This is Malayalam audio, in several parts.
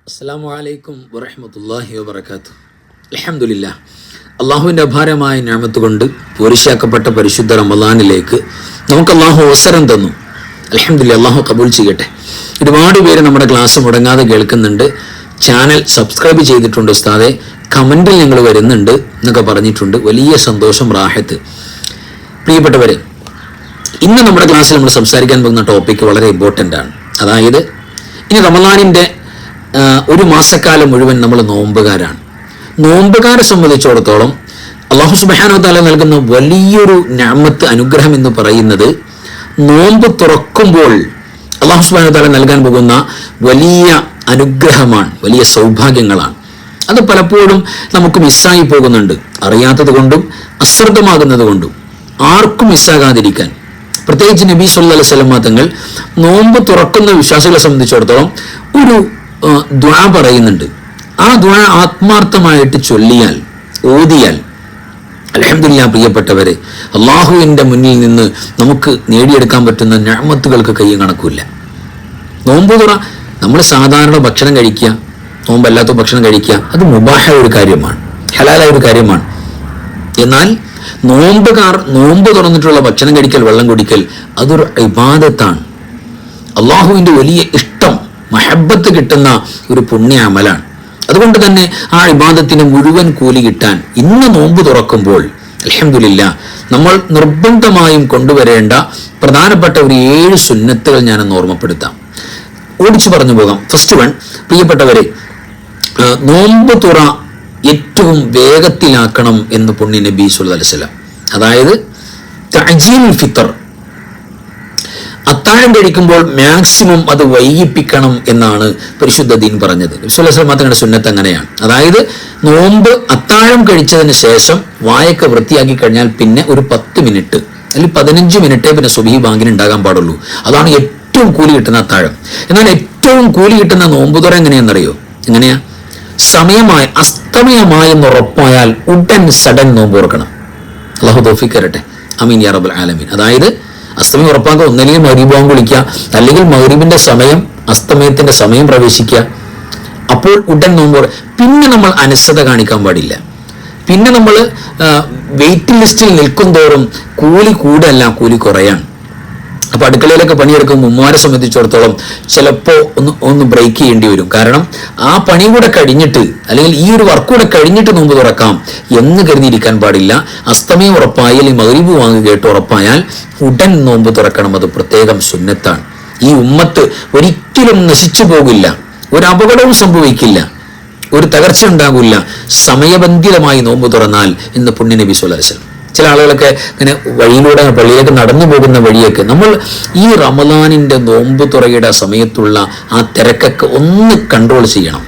അസ്സലാമു അലൈക്കും വറഹ്മത്തുള്ളാഹി വബറകാതുഹു. അൽഹംദുലില്ലാഹ്, അള്ളാഹുവിൻ്റെ അപാരമായ നിഅമത്ത് കൊണ്ട് പോരിശാക്കപ്പെട്ട പരിശുദ്ധ റമളാനിലേക്ക് നമുക്ക് അള്ളാഹു അവസരം തന്നു. അൽഹംദുലില്ലാഹ്, അള്ളാഹു കബൂൽ ചെയ്യട്ടെ. ഒരുപാട് പേര് നമ്മുടെ ക്ലാസ് മുടങ്ങാതെ കേൾക്കുന്നുണ്ട്. ചാനൽ സബ്സ്ക്രൈബ് ചെയ്തിട്ടുണ്ട് ഉസ്താദെ, കമൻറ്റിൽ ഞങ്ങൾ വരുന്നുണ്ട് എന്നൊക്കെ പറഞ്ഞിട്ടുണ്ട്. വലിയ സന്തോഷം, റാഹത്ത്. പ്രിയപ്പെട്ടവരെ, ഇന്ന് നമ്മുടെ ക്ലാസ്സിൽ നമ്മൾ സംസാരിക്കാൻ പോകുന്ന ടോപ്പിക്ക് വളരെ ഇമ്പോർട്ടൻ്റ് ആണ്. അതായത് ഇനി റമളാനിൻ്റെ ഒരു മാസക്കാലം മുഴുവൻ നമ്മൾ നോമ്പുകാരാണ്. നോമ്പുകാരെ സംബന്ധിച്ചിടത്തോളം അല്ലാഹു സുബ്ഹാനഹു വ തആല നൽകുന്ന വലിയൊരു നിഅമത്ത്, അനുഗ്രഹം എന്ന് പറയുന്നത് നോമ്പ് തുറക്കുമ്പോൾ അല്ലാഹു സുബ്ഹാനഹു വ തആല നൽകാൻ പോകുന്ന വലിയ അനുഗ്രഹമാണ്, വലിയ സൗഭാഗ്യങ്ങളാണ്. അത് പലപ്പോഴും നമുക്ക് മിസ്സായി പോകുന്നുണ്ട്, അറിയാത്തത് കൊണ്ടും അശ്രദ്ധമാകുന്നത് കൊണ്ടും. ആർക്കും മിസ്സാകാതിരിക്കാൻ, പ്രത്യേകിച്ച് നബി സല്ലല്ലാഹു അലൈഹി വസല്ലം തങ്ങൾ നോമ്പ് തുറക്കുന്ന വിശ്വാസികളെ സംബന്ധിച്ചിടത്തോളം ഒരു ദുആ പറയുന്നുണ്ട്. ആ ദുആ ആത്മാർത്ഥമായിട്ട് ചൊല്ലിയാൽ, ഓതിയാൽ, അൽഹംദുലില്ലാഹ് പ്രിയപ്പെട്ടവരെ, അള്ളാഹുവിൻ്റെ മുന്നിൽ നിന്ന് നമുക്ക് നേടിയെടുക്കാൻ പറ്റുന്ന നിഅമത്തുകൾക്ക് കയ്യും കണക്കില്ല. നോമ്പ് തുറ, നമ്മൾ സാധാരണ ഭക്ഷണം കഴിക്കുക, നോമ്പല്ലാത്ത ഭക്ഷണം കഴിക്കുക, അത് മുബാഹായ ഒരു കാര്യമാണ്, ഹലാലായ ഒരു കാര്യമാണ്. എന്നാൽ നോമ്പുകാർ നോമ്പ് തുറന്നിട്ടുള്ള ഭക്ഷണം കഴിക്കൽ, വെള്ളം കുടിക്കൽ, അതൊരു ഇബാദത്താണ്. അള്ളാഹുവിൻ്റെ വലിയ ഇഷ്ടം, മഹബത്ത് കിട്ടുന്ന ഒരു പുണ്യ അമലാണ്. അതുകൊണ്ട് തന്നെ ആ ഇബാദത്തിന് മുഴുവൻ കൂലി കിട്ടാൻ ഇന്ന് നോമ്പ് തുറക്കുമ്പോൾ അൽഹംദുലില്ലാഹ് നമ്മൾ നിർബന്ധമായും കൊണ്ടുവരേണ്ട പ്രധാനപ്പെട്ട ഒരു 7 സുന്നത്തുകൾ ഞാനൊന്ന് ഓർമ്മപ്പെടുത്താം, ഓടിച്ചു പറഞ്ഞു പോകാം. ഫസ്റ്റ് വൺ, പ്രിയപ്പെട്ടവരെ, നോമ്പ് തുറ ഏറ്റവും വേഗത്തിലാക്കണം എന്ന് പുണ്യ നബി സല്ലല്ലാഹു അലൈഹി വസല്ലം. അതായത് തഅജീലുൽ ഫിത്ർ, അത്താഴം കഴിക്കുമ്പോൾ മാക്സിമം അത് വൈകിപ്പിക്കണം എന്നാണ് പരിശുദ്ധ ദീൻ പറഞ്ഞത്. നബി സല്ലല്ലാഹു അലൈഹി വസല്ലം തങ്ങളുടെ സുന്നത്ത് അങ്ങനെയാണ്. അതായത് നോമ്പ് അത്താഴം കഴിച്ചതിന് ശേഷം വായൊക്കെ വൃത്തിയാക്കി കഴിഞ്ഞാൽ പിന്നെ ഒരു 10 മിനിറ്റ് അല്ലെങ്കിൽ 15 മിനിറ്റേ പിന്നെ സുബ്ഹി ബാങ്കിന് ഉണ്ടാകാൻ പാടുള്ളൂ. അതാണ് ഏറ്റവും കൂലി കിട്ടുന്ന അത്താഴം. എന്നാൽ ഏറ്റവും കൂലി കിട്ടുന്ന നോമ്പുതുറ എങ്ങനെയാണെന്നറിയോ? എങ്ങനെയാ? സമയമായി, അസ്തമയമായെന്ന് ഉറപ്പായാൽ ഉടൻ സഡൻ നോമ്പ് തുറക്കണം. അല്ലാഹു തൗഫീഖ് തരട്ടെ, ആമീൻ യാ റബ്ബൽ ആലമീൻ. അതായത് അസ്തമയം ഉറപ്പാക്കുക, ഒന്നല്ലെങ്കിൽ മഗ്‌രിബ് ബാങ്ക് വിളിക്കുക, അല്ലെങ്കിൽ മഗ്‌രിബിന്റെ സമയം, അസ്തമയത്തിന്റെ സമയം പ്രവേശിക്കുക, അപ്പോൾ ഉടൻ നോമ്പ്. പിന്നെ നമ്മൾ അലസത കാണിക്കാൻ പാടില്ല. പിന്നെ നമ്മൾ വെയിറ്റിംഗ് ലിസ്റ്റിൽ നിൽക്കും തോറും കൂലി കൂടല്ല, കൂലി കുറയാണ്. അപ്പോൾ അടുക്കളയിലൊക്കെ പണിയെടുക്കുമ്പോൾ ഉമ്മാരെ സംബന്ധിച്ചിടത്തോളം ചിലപ്പോൾ ഒന്ന് ബ്രേക്ക് ചെയ്യേണ്ടി വരും. കാരണം ആ പണി കൂടെ കഴിഞ്ഞിട്ട്, അല്ലെങ്കിൽ ഈ ഒരു വർക്ക് കൂടെ കഴിഞ്ഞിട്ട് നോമ്പ് തുറക്കാം എന്ന് കരുതിയിരിക്കാൻ പാടില്ല. അസ്തമയം ഉറപ്പായി, അല്ലെങ്കിൽ മഗ്‌രിബ് വാങ്ങി കേട്ട് ഉറപ്പായാൽ ഉടൻ നോമ്പ് തുറക്കണം. അത് പ്രത്യേകം സുന്നത്താണ്. ഈ ഉമ്മത്ത് ഒരിക്കലും നശിച്ചു പോകില്ല, ഒരു അപകടവും സംഭവിക്കില്ല, ഒരു തകർച്ച ഉണ്ടാകില്ല സമയബന്ധിതമായി നോമ്പ് തുറന്നാൽ എന്ന് പുണ്യ നബി സല്ലല്ലാഹു അലൈഹി വസല്ലം. ചില ആളുകളൊക്കെ ഇങ്ങനെ വഴിയിലൂടെ, പള്ളിയിലേക്ക് നടന്നു പോകുന്ന വഴിയൊക്കെ നമ്മൾ ഈ റമളാനിൻ്റെ നോമ്പ് തുറയുടെ സമയത്തുള്ള ആ തിരക്കൊക്കെ ഒന്ന് കൺട്രോൾ ചെയ്യണം.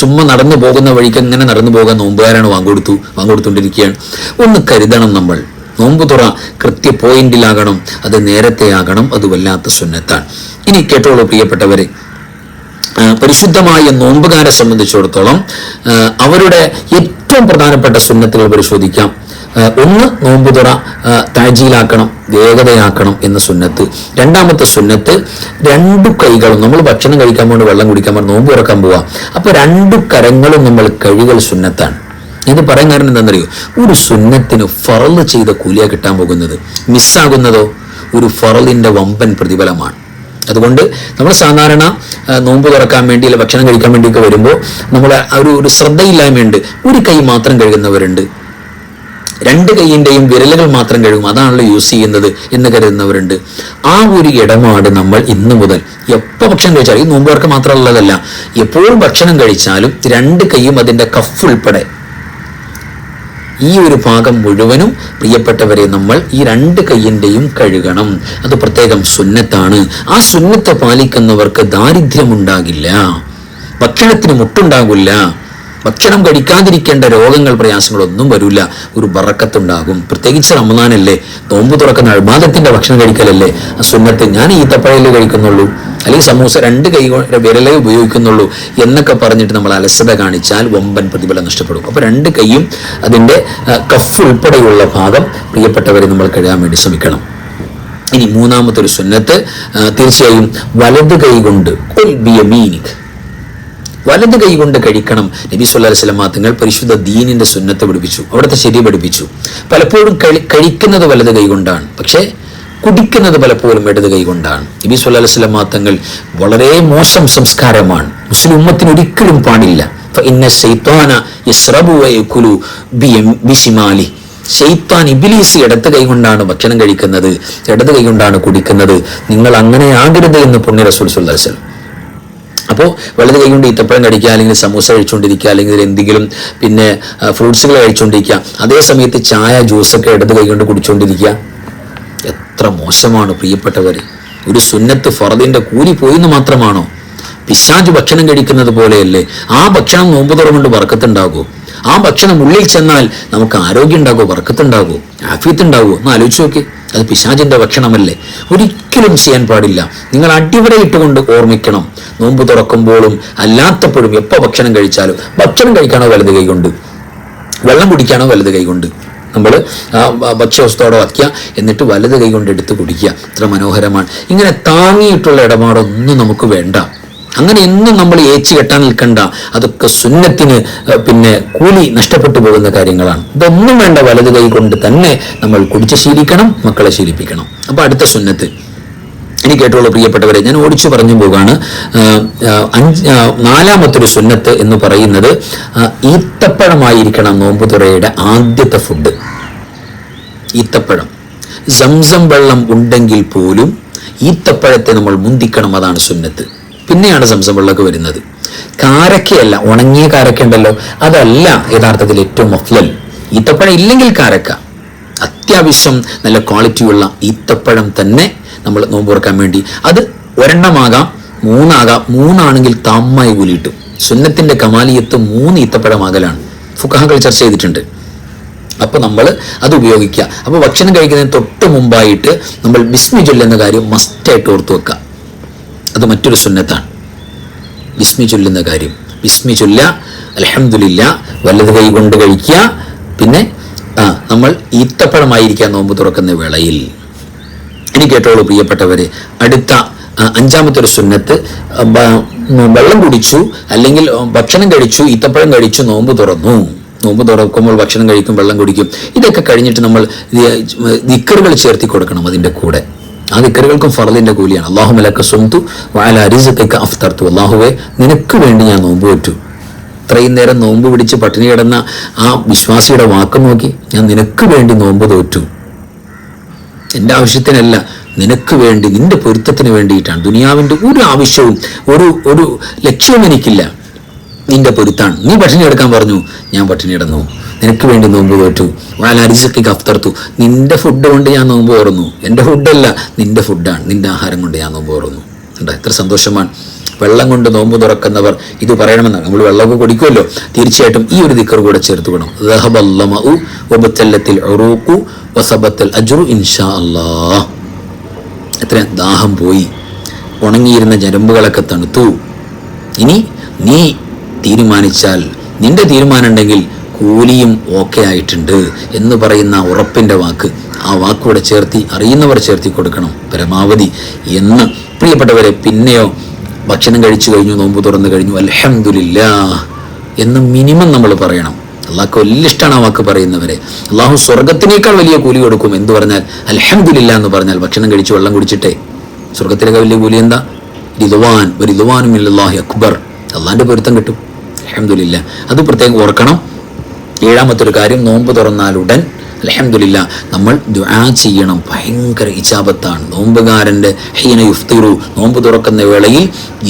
ചുമ്മാ നടന്നു പോകുന്ന വഴിക്ക് ഇങ്ങനെ നടന്നു പോകാൻ നോമ്പുകാരാണ് വാങ്ങിക്കൊടുത്തുകൊണ്ടിരിക്കുകയാണ്. ഒന്ന് കരുതണം. നമ്മൾ നോമ്പ് തുറ കൃത്യ പോയിന്റിലാകണം, അത് നേരത്തെ ആകണം. അത് വല്ലാത്ത സുന്നത്താണ്. ഇനി കേട്ടോളൂ പ്രിയപ്പെട്ടവരെ, പരിശുദ്ധമായ നോമ്പുകാരെ സംബന്ധിച്ചിടത്തോളം അവരുടെ ഏറ്റവും പ്രധാനപ്പെട്ട സുന്നത്തുകൾ പരിശോധിക്കാം. ഒന്ന്, നോമ്പ് തുറ താജീലാക്കണം, വേഗതയാക്കണം എന്ന സുന്നത്ത്. രണ്ടാമത്തെ സുന്നത്ത്, 2 കൈകളും, നമ്മൾ ഭക്ഷണം കഴിക്കാൻ വേണ്ടി, വെള്ളം കുടിക്കാൻ വേണ്ടി, നോമ്പ് തുറക്കാൻ പോവാം, അപ്പോൾ 2 കരങ്ങളും നമ്മൾ കഴുകൽ സുന്നത്താണ്. ഇത് പറയാൻ കാരണം എന്താണെന്നറിയോ? ഒരു സുന്നത്തിന് ഫറള് ചെയ്ത കൂലിയ കിട്ടാൻ പോകുന്നത്. മിസ്സാകുന്നതോ ഒരു ഫറളിൻ്റെ വമ്പൻ പ്രതിഫലമാണ്. അതുകൊണ്ട് നമ്മൾ സാധാരണ നോമ്പ് തുറക്കാൻ വേണ്ടി, അല്ലെങ്കിൽ ഭക്ഷണം കഴിക്കാൻ വേണ്ടിയൊക്കെ വരുമ്പോൾ നമ്മൾ ഒരു ശ്രദ്ധയില്ലായ്മയുണ്ട്. ഒരു കൈ മാത്രം കഴുകുന്നവരുണ്ട്, 2 കൈയിൻ്റെയും വിരലുകൾ മാത്രം കഴുകും, അതാണല്ലോ യൂസ് ചെയ്യുന്നത് എന്ന് കരുതുന്നവരുണ്ട്. ആ ഒരു ഇടപാട് നമ്മൾ ഇന്ന് മുതൽ എപ്പോൾ ഭക്ഷണം കഴിച്ചാലും, ഈ നോമ്പ് തുറക്കം മാത്രമുള്ളതല്ല, എപ്പോഴും ഭക്ഷണം കഴിച്ചാലും 2 കൈയും അതിൻ്റെ കഫ് ഉൾപ്പെടെ ഈ ഒരു ഭാഗം മുഴുവനും പ്രിയപ്പെട്ടവരെ നമ്മൾ ഈ 2 കൈയിൻ്റെയും കഴുകണം. അത് പ്രത്യേകം സുന്നത്താണ്. ആ സുന്നത്ത് പാലിക്കുന്നവർക്ക് ദാരിദ്ര്യമുണ്ടാകില്ല, ഭക്ഷണത്തിന് മുട്ടുണ്ടാകില്ല, ഭക്ഷണം കഴിക്കാതിരിക്കേണ്ട രോഗങ്ങൾ, പ്രയാസങ്ങളൊന്നും വരില്ല, ഒരു ബറക്കത്തുണ്ടാകും. പ്രത്യേകിച്ച് റമളാനല്ലേ, നോമ്പ് തുറക്കുന്ന ഇബാദത്തിന്റെ ഭക്ഷണം കഴിക്കലല്ലേ ആ സുന്നത്ത്. ഞാൻ ഈത്തപ്പഴല്ലേ കഴിക്കുന്നുള്ളൂ, അല്ലെങ്കിൽ സമൂസ 2 കൈ വിരലേ ഉപയോഗിക്കുന്നുള്ളൂ എന്നൊക്കെ പറഞ്ഞിട്ട് നമ്മൾ അലസത കാണിച്ചാൽ വമ്പൻ പ്രതിഫലം നഷ്ടപ്പെടും. അപ്പോൾ 2 കൈയും അതിൻ്റെ കഫ് ഉൾപ്പെടെയുള്ള ഭാഗം പ്രിയപ്പെട്ടവരെ നമ്മൾ കഴുകാൻ വേണ്ടി ശ്രമിക്കണം. ഇനി മൂന്നാമത്തെ ഒരു സുന്നത്ത്, തീർച്ചയായും വലത് കൈ കൊണ്ട് വലത് കൈ കൊണ്ട് കഴിക്കണം. നബി സല്ലല്ലാഹു അലൈഹി വസല്ലം തങ്ങൾ പരിശുദ്ധ ദീനിന്റെ സുന്നത്ത് പഠിപ്പിച്ചു, അവിടുത്തെ ശരി പഠിപ്പിച്ചു. പലപ്പോഴും കഴിക്കുന്നത് വലത് കൈ കൊണ്ടാണ്, പക്ഷേ കുടിക്കുന്നത് പലപ്പോഴും ഇടത് കൈ കൊണ്ടാണ്. നബി സല്ലല്ലാഹു അലൈഹി വസല്ലം തങ്ങൾ വളരെ മോശം സംസ്കാരമാണ്, മുസ്ലിം ഉമ്മത്തിന് ഒരിക്കലും പാടില്ല. ഫഇന്ന ശൈത്വാന യസ്റബു വയകുലു ബിശിമാലി. ശൈത്താൻ ഇബ്ലീസ് ഇടത് കൈ കൊണ്ടാണ് ഭക്ഷണം കഴിക്കുന്നത്, ഇടത് കൈ കൊണ്ടാണ് കുടിക്കുന്നത്. നിങ്ങൾ അങ്ങനെ ആകരുത് എന്ന് പുണ്യ റസൂൽ സല്ലല്ലാഹു അലൈഹി വസല്ലം. അപ്പോൾ വലത് കൈ കൊണ്ട് ഈത്തപ്പഴം കഴിക്കുക, അല്ലെങ്കിൽ സമൂസ കഴിച്ചുകൊണ്ടിരിക്കുക, അല്ലെങ്കിൽ എന്തെങ്കിലും പിന്നെ ഫ്രൂട്ട്സുകൾ കഴിച്ചുകൊണ്ടിരിക്കുക. അതേ സമയത്ത് ചായ ജ്യൂസൊക്കെ ഇടത് കൈ കൊണ്ട് കുടിച്ചുകൊണ്ടിരിക്കുക. എത്ര മോശമാണ് പ്രിയപ്പെട്ടവർ. ഒരു സുന്നത്ത് ഫർദിന്റെ കൂലി പോയിന്ന് മാത്രമാണോ? പിശാച് ഭക്ഷണം കഴിക്കുന്നത് പോലെയല്ലേ? ആ ഭക്ഷണം നോമ്പ് തുറന്നുകൊണ്ട് ബർക്കത്തുണ്ടാകൂ? ആ ഭക്ഷണം ഉള്ളിൽ ചെന്നാൽ നമുക്ക് ആരോഗ്യം ഉണ്ടാകുമോ, ബർക്കത്തുണ്ടാകുമോ, ആഫിയത്ത് ഉണ്ടാകുമോ? ഒന്ന് ആലോചിച്ച് നോക്കി. അത് പിശാചിന്റെ ഭക്ഷണമല്ലേ? ഒരിക്കലും ചെയ്യാൻ പാടില്ല. നിങ്ങൾ അടിവരയിട്ടുകൊണ്ട് ഓർമ്മിക്കണം, നോമ്പ് തുറക്കുമ്പോഴും അല്ലാത്തപ്പോഴും എപ്പോൾ ഭക്ഷണം കഴിച്ചാലും ഭക്ഷണം കഴിക്കാനോ വലത് കൈ കൊണ്ട്, വെള്ളം കുടിക്കാനോ വലത് കൈ കൊണ്ട്. നമ്മൾ ഭക്ഷ്യവസ്തുവോടെ വയ്ക്കുക, എന്നിട്ട് വലത് കൈ കൊണ്ട് എടുത്ത് കുടിക്കുക. ഇത്ര മനോഹരമാണ്. ഇങ്ങനെ താങ്ങിയിട്ടുള്ള ഇടപാടൊന്നും നമുക്ക് വേണ്ട. അങ്ങനെ എന്നും നമ്മൾ ഏച്ചു കെട്ടാൻ നിൽക്കണ്ട. അതൊക്കെ സുന്നത്തിന് പിന്നെ കൂലി നഷ്ടപ്പെട്ടു പോകുന്ന കാര്യങ്ങളാണ്. ഇതൊന്നും വേണ്ട. വലത് കൈ കൊണ്ട് തന്നെ നമ്മൾ കുടിച്ച് ശീലിക്കണം, മക്കളെ ശീലിപ്പിക്കണം. അപ്പൊ അടുത്ത സുന്നത്ത് ഇനി കേട്ടോളൂ പ്രിയപ്പെട്ടവരെ, ഞാൻ ഓടിച്ചു പറഞ്ഞു പോകാണ്. നാലാമത്തൊരു സുന്നത്ത് എന്ന് പറയുന്നത് ഈത്തപ്പഴമായിരിക്കണം നോമ്പ് തുറയുടെ ആദ്യത്തെ ഫുഡ്. ഈത്തപ്പഴം. സംസം വെള്ളം ഉണ്ടെങ്കിൽ പോലും ഈത്തപ്പഴത്തെ നമ്മൾ മുന്തിക്കണം, അതാണ് സുന്നത്ത്. പിന്നെയാണ് സംസം വെള്ളമൊക്കെ വരുന്നത്. കാരക്കയല്ല, ഉണങ്ങിയ കാരക്ക ഉണ്ടല്ലോ, അതല്ല യഥാർത്ഥത്തിൽ ഏറ്റവും അഫ്ലൽ. ഈത്തപ്പഴം ഇല്ലെങ്കിൽ കാരക്ക, അത്യാവശ്യം നല്ല ക്വാളിറ്റിയുള്ള ഈത്തപ്പഴം തന്നെ നമ്മൾ നോമ്പ് തുറക്കാൻ വേണ്ടി. അത് ഒരെണ്ണമാകാം, മൂന്നാകാം. മൂന്നാണെങ്കിൽ താമ്മായി കൂലിയിട്ടും. സുന്നത്തിന്റെ കമാലിയത്ത് 3 ഈത്തപ്പഴമാകലാണ് ഫുഖഹാക്കൾ ചർച്ച ചെയ്തിട്ടുണ്ട്. അപ്പൊ നമ്മൾ അത് ഉപയോഗിക്കുക. അപ്പൊ ഭക്ഷണം കഴിക്കുന്നതിന് തൊട്ട് മുമ്പായിട്ട് നമ്മൾ ബിസ്മി ചൊല്ലുന്ന കാര്യം മസ്റ്റായിട്ട് ഓർത്തു വെക്കുക. അത് മറ്റൊരു സുന്നത്താണ്, ബിസ്മി ചൊല്ലുന്ന കാര്യം. ബിസ്മി ചൊല്ല, അൽഹംദുലില്ലാ, വലത് കൈ കൊണ്ട് കഴിക്കുക. പിന്നെ നമ്മൾ ഈത്തപ്പഴമായിരിക്കാം നോമ്പ് തുറക്കുന്ന വേളയിൽ. ഇനി കേട്ടോളൂ പ്രിയപ്പെട്ടവരെ, അടുത്ത 5-മത്തൊരു സുന്നത്ത്, വെള്ളം കുടിച്ചു അല്ലെങ്കിൽ ഭക്ഷണം കഴിച്ചു, ഈത്തപ്പഴം കഴിച്ചു, നോമ്പ് തുറന്നു. നോമ്പ് തുറക്കുമ്പോൾ ഭക്ഷണം കഴിക്കും, വെള്ളം കുടിക്കും. ഇതൊക്കെ കഴിഞ്ഞിട്ട് നമ്മൾ ദിക്റുകൾ ചേർത്തി കൊടുക്കണം അതിൻ്റെ കൂടെ. ആ ദിക്റുകൾക്കും ഫർദിന്റെ കൂലിയാണ്. അല്ലാഹുമ്മ ലക സുംതു വഅലാ റിസ്ഖിക അഫ്തർതു. അല്ലാഹുവേ, നിനക്ക് വേണ്ടി ഞാൻ നോമ്പ് വെച്ചു. ഇത്രയും നേരം നോമ്പ് പിടിച്ച് പട്ടിണി കിടന്ന ആ വിശ്വാസിയുടെ വാക്ക് നോക്കി, ഞാൻ നിനക്ക് വേണ്ടി നോമ്പ് തോറ്റു. എൻ്റെ ആവശ്യത്തിനല്ല, നിനക്ക് വേണ്ടി, നിന്റെ പൊരുത്തത്തിന് വേണ്ടിയിട്ടാണ്. ദുനിയാവിൻ്റെ ഒരു ആവശ്യവും ഒരു ലക്ഷ്യവും എനിക്കില്ല, നിന്റെ പൊരുത്താണ്. നീ പട്ടിണി എടുക്കാൻ പറഞ്ഞു, ഞാൻ പട്ടിണി കിടന്നു. നിനക്ക് വേണ്ടി നോമ്പ് തോറ്റു. വഅലാ റിസ്ഖിക അഫ്തർതു. നിന്റെ ഫുഡ് കൊണ്ട് ഞാൻ നോമ്പ് തുറന്നു. എൻ്റെ ഫുഡല്ല, നിന്റെ ഫുഡാണ്, നിന്റെ ആഹാരം കൊണ്ട് ഞാൻ നോമ്പ് തുറന്നു. കണ്ടോ എത്ര സന്തോഷമാണ്. വെള്ളം കൊണ്ട് നോമ്പ് തുറക്കുന്നവർ ഇത് പറയണമെന്നാണ്. നമ്മൾ വെള്ളമൊക്കെ കുടിക്കുമല്ലോ, തീർച്ചയായിട്ടും ഈ ഒരു ദിക്ർ കൂടെ ചേർത്ത് വേണം. ദഹബല്ലമഉ വബതല്ലത്തിൽ ഉറൂഖു വസബത്തൽ അജ്റു ഇൻഷാ അല്ലാഹ്. എത്ര ദാഹം പോയി, ഉണങ്ങിയിരുന്ന ഞരമ്പുകളൊക്കെ തണുത്തു. ഇനി നീ തീരുമാനിച്ചാൽ, നിന്റെ തീരുമാനം ഉണ്ടെങ്കിൽ കൂലിയും ഓക്കെ ആയിട്ടുണ്ട് എന്ന് പറയുന്ന ഉറപ്പിൻ്റെ വാക്ക്, ആ വാക്കൂടെ ചേർത്തി അറിയുന്നവർ ചേർത്തി കൊടുക്കണം പരമാവധി എന്ന്. പ്രിയപ്പെട്ടവരെ, പിന്നെയോ ഭക്ഷണം കഴിച്ചു കഴിഞ്ഞു, നോമ്പ് തുറന്നു കഴിഞ്ഞു, അൽഹംദുലില്ലാഹ് എന്ന് മിനിമം നമ്മൾ പറയണം. അള്ളാഹ്ക്ക് വലിയ ഇഷ്ടമാണ് ആ വാക്ക് പറയുന്നവരെ. അള്ളാഹു സ്വർഗത്തിനേക്കാൾ വലിയ കൂലി കൊടുക്കും. എന്ത് പറഞ്ഞാൽ? അൽഹംദുലില്ലാഹ് എന്ന് പറഞ്ഞാൽ. ഭക്ഷണം കഴിച്ച് വെള്ളം കുടിച്ചിട്ടേ സ്വർഗത്തിനേക്കാൾ വലിയ കൂലി എന്താ? റിദ്വാൻ വറിദ്വാനും മിനല്ലാഹി അക്ബർ. അള്ളാഹിന്റെ പൊരുത്തം കിട്ടും. അൽഹംദുലില്ലാഹ്, അത് പ്രത്യേകം ഓർക്കണം. 7-മത്തൊരു കാര്യം, നോമ്പ് തുറന്നാലുടൻ അൽഹംദുലില്ലാഹ് നമ്മൾ ദുആ ചെയ്യണം. ഭയങ്കര ഇജാബത്താണ്. നോമ്പുകാരൻ്റെ ഹീന യുഫ്തിറു, നോമ്പ് തുറക്കുന്ന വേളയിൽ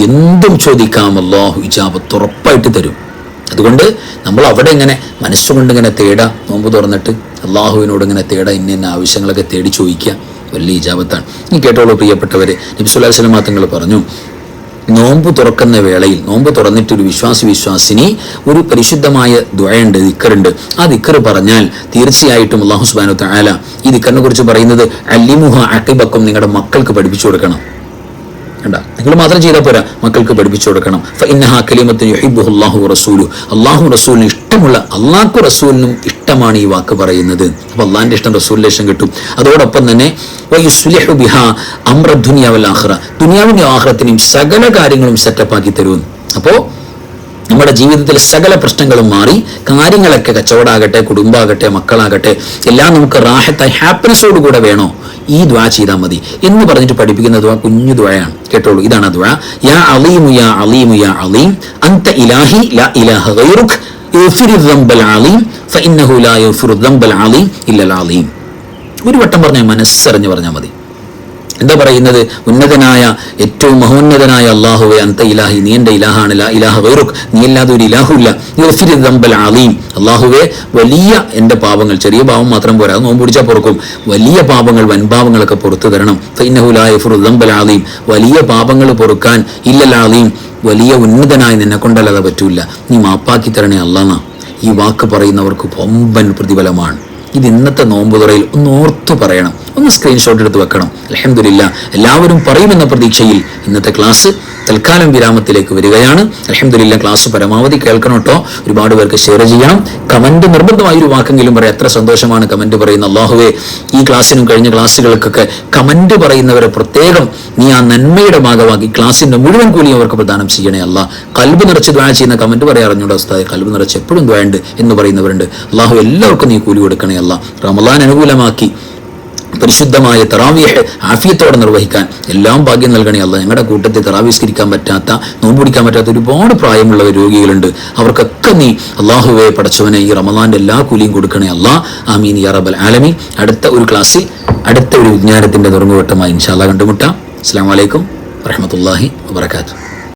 എന്തും ചോദിക്കാം, അല്ലാഹു ഇജാബത്ത് ഉറപ്പായിട്ട് തരും. അതുകൊണ്ട് നമ്മൾ അവിടെ ഇങ്ങനെ മനസ്സുകൊണ്ട് ഇങ്ങനെ തേടാ, നോമ്പ് തുറന്നിട്ട് അള്ളാഹുവിനോട് ഇങ്ങനെ തേടാ, ഇന്ന ആവശ്യങ്ങളൊക്കെ തേടി ചോദിക്കുക, വലിയ ഇജാബത്താണ്. ഇനി കേട്ടോളൂ പ്രിയപ്പെട്ടവരെ, നബി സല്ലല്ലാഹു അലൈഹി വസല്ലം തങ്ങൾ പറഞ്ഞു, നോമ്പ് തുറക്കുന്ന വേളയിൽ, നോമ്പ് തുറന്നിട്ട് ഒരു വിശ്വാസിനി ഒരു പരിശുദ്ധമായ ദുആയുണ്ട്, ദിക്റുണ്ട്. ആ ദിക്ർ പറഞ്ഞാൽ തീർച്ചയായിട്ടും അല്ലാഹു സുബ്ഹാനഹു വ തആല ഈ ദിക്റിനെ കുറിച്ച് പറയുന്നത് അല്ലിമുഹ അഖിബക്കും, നിങ്ങളുടെ മക്കൾക്ക് പഠിപ്പിച്ചു കൊടുക്കണം. കണ്ട, നിങ്ങൾ മാത്രം ചെയ്താൽ പോരാ, മക്കൾക്ക് പഠിപ്പിച്ചു കൊടുക്കണം. ഫഇന്നഹാ കലിമത്തുൻ യുഹിബ്ബുഹു അല്ലാഹു വറസൂലുഹു, അല്ലാഹു റസൂലിന് ഇഷ്ടമുള്ള, അല്ലാഹു റസൂലിനും ഇഷ്ടമാണ് ഈ വാക്ക് പറയുന്നത്. അപ്പോൾ അള്ളാഹിന്റെ ഇഷ്ടം റസൂലിന്റെ ഇഷ്ടം കിട്ടും. അതോടൊപ്പം തന്നെ വയുസ്ലിഹു ബിഹാ അംറ ദുനിയ വൽ ആഖിറ, ദുനിയാവിന്റെ ആഖിറത്തിനും സകല കാര്യങ്ങളും സെറ്റപ്പാക്കി തരും. അപ്പോൾ നമ്മുടെ ജീവിതത്തിൽ സകല പ്രശ്നങ്ങളും മാറി കാര്യങ്ങളൊക്കെ കച്ചവടമാകട്ടെ, കുടുംബമാകട്ടെ, മക്കളാകട്ടെ എല്ലാം നമുക്ക് റാഹത്തായി ഹാപ്പിനെസ്സോടുകൂടെ വേണോ, ഈ ദുആ ചെയ്താൽ മതി എന്ന് പറഞ്ഞിട്ട് പഠിപ്പിക്കുന്ന ദുആ കുഞ്ഞു ദുആയാണ്. കേട്ടോളൂ, ഇതാണ് ദുആ. യാ അലീമു യാ അലീമു യാ അലീം അൻത ഇലാഹി ലാ ഇലാഹ ഗൈറുക് യഗ്ഫിറു ദംബൽ അലീം ഫഇന്നഹു ലാ യഗ്ഫിറു ദംബൽ അലീം ഇല്ലൽ അലീം. ഒരു വട്ടം പറഞ്ഞാൽ മനസ്സറിഞ്ഞ് പറഞ്ഞാൽ മതി. എന്താ പറയുന്നത്? ഉന്നതനായ ഏറ്റവും മഹോന്നതനായ അല്ലാഹുവേ, അൻത ഇലാഹി, നീ എൻ്റെ ഇലാഹാണ്, ലാ ഇലാഹ ഗൈറുക്, നീ അല്ലാതെ ഒരു ഇലാഹുല്ല, യഗ്ഫിറു ദംബൽ അലീം, അല്ലാഹുവേ വലിയ എൻ്റെ പാപങ്ങൾ, ചെറിയ പാപം മാത്രം പോരാ, അത് നോമ്പ് പിടിച്ചാൽ പൊറുക്കും, വലിയ പാപങ്ങൾ വൻപാപങ്ങളൊക്കെ പുറത്തു തരണം. ഫഇന്നഹു ലാ യഗ്ഫിറു ദംബൽ അലീം, വലിയ പാപങ്ങൾ പൊറുക്കാൻ ഇല്ലൽ അലീം, വലിയ ഉന്നതനായി നിന്നെ കൊണ്ടല്ലാതെ പറ്റൂല, നീ മാപ്പാക്കി തരണേ അല്ലാഹ്. ഈ വാക്ക് പറയുന്നവർക്ക് വമ്പൻ പ്രതിഫലമാണ്. ഇത് ഇന്നത്തെ നോമ്പ് തുറയിൽ ഒന്ന് ഓർത്തു പറയണം, ഒന്ന് സ്ക്രീൻഷോട്ട് എടുത്ത് വെക്കണം. അൽഹംദുലില്ലാ എല്ലാവരും പറയുമെന്ന പ്രതീക്ഷയിൽ ഇന്നത്തെ ക്ലാസ് തൽക്കാലം വിരാമത്തിലേക്ക് വരികയാണ്. അൽഹംദുലില്ലാ ക്ലാസ് പരമാവധി കേൾക്കണം കേട്ടോ. ഒരുപാട് പേർക്ക് ഷെയർ ചെയ്യണം. കമന്റ് നിർബന്ധമായി ഒരു വാക്കെങ്കിലും പറയാം. എത്ര സന്തോഷമാണ് കമന്റ് പറയുന്ന. അല്ലാഹുവേ, ഈ ക്ലാസ്സിനും കഴിഞ്ഞ ക്ലാസ്സുകൾക്കൊക്കെ കമന്റ് പറയുന്നവരെ പ്രത്യേകം നീ ആ നന്മയുടെ ഭാഗമാക്കി ക്ലാസ്സിന്റെ മുഴുവൻ കൂലി അവർക്ക് പ്രദാനം ചെയ്യണേ അല്ലാഹ്. കൽബ് നിറച്ച് ദുആ ചെയ്യുന്ന കമന്റ് പറയാൻ അറിഞ്ഞൂടെ ഉസ്താദേ, കൽബ് നിറച്ച് എപ്പോഴും ദുആ ഉണ്ട് എന്ന് പറയുന്നവരുണ്ട്. അല്ലാഹു എല്ലാവർക്കും നീ കൂലി കൊടുക്കണേ അല്ലാഹ്. റമളാൻ അനുകൂലമാക്കി പരിശുദ്ധമായ തറാവീഹ് ആഫിയത്തോടെ നിർവഹിക്കാൻ എല്ലാം ഭാഗ്യം നൽകണേ അല്ലാഹ്. ഞങ്ങളുടെ കൂട്ടത്തിൽ തറാവീസ്കരിക്കാൻ പറ്റാത്ത, നോമ്പ് പിടിക്കാൻ പറ്റാത്ത ഒരുപാട് പ്രായമുള്ള രോഗികളുണ്ട്. അവർക്കൊക്കെ നീ അല്ലാഹുവേ പടച്ചവനെ ഈ റമളാന്റെ എല്ലാ കൂലിയും കൊടുക്കണേ അല്ലാഹ്. ആമീൻ യാ റബ്ബൽ ആലമീൻ. അടുത്ത ഒരു ക്ലാസ്സിൽ അടുത്ത ഒരു വിജ്ഞാനത്തിന്റെ തുറന്നുവട്ടമായി ഇൻഷാ അല്ലാഹ് കണ്ടുമുട്ടാം. അസ്സലാമു അലൈക്കും വറഹ്മത്തുള്ളാഹി വബറകാതുഹു.